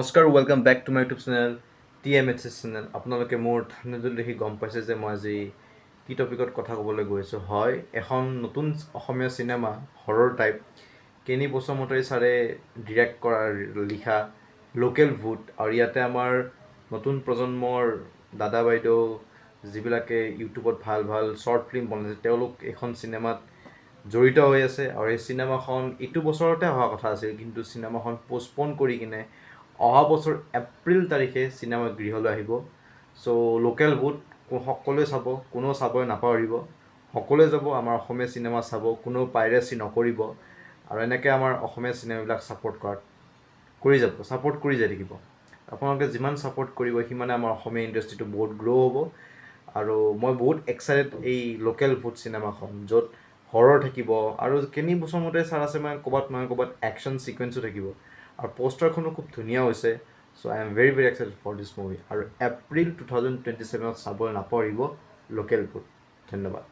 নমস্কাৰ welcome back to my YouTube channel TMHS channel. আপোনালোকে মোৰ থাম্বনেইল দেখি গম পাইছে যে মই আজি কি টপিকত কথা ক'বলৈ গৈছোঁ। হয়, এখন নতুন অসমীয়া চিনেমা হৰৰ টাইপ কেনি বসুমতাৰী ছাৰে ডিৰেক্ট কৰা লিখা লোকেল ভূত, আৰু ইয়াতে আমাৰ নতুন প্ৰজন্মৰ দাদা বাইদেউ যিবিলাকে ইউটিউবত ভাল ভাল শ্বৰ্ট ফিল্ম বনাইছে তেওঁলোক এইখন চিনেমাত জড়িত হৈ আছে। আৰু এই চিনেমাখন এইটো বছৰতে অহা কথা আছিল, কিন্তু চিনেমাখন পষ্টপন কৰি কিনে অহা বছৰ এপ্ৰিল তাৰিখে চিনেমা গৃহলৈ আহিব। চ' লোকেল ভূত সকলোৱে চাব, কোনেও চাবই নাপাহৰিব, সকলোৱে যাব আমাৰ অসমীয়া চিনেমা চাব, কোনেও পাইৰেচি নকৰিব। আৰু এনেকৈ আমাৰ অসমীয়া চিনেমাবিলাক ছাপোৰ্ট কৰি যাই থাকিব। আপোনালোকে যিমান ছাপোৰ্ট কৰিব সিমানে আমাৰ অসমীয়া ইণ্ডাষ্ট্ৰিটো বহুত গ্ৰ' হ'ব। আৰু মই বহুত এক্সাইটেড এই লোকেল ভূত চিনেমাখন, য'ত হৰৰ থাকিব আৰু কেনি বসুমতাৰী ছাৰ আছে মানে ক'ৰবাত একশ্যন ছিকুৱেঞ্চো থাকিব। আৰু পোষ্টাৰখনো খুব ধুনীয়া হৈছে। So' I am very excited for this movie. আৰু এপ্ৰিল 2027 চাবলৈ নাপাহৰিব লোকেল ভূত। ধন্যবাদ।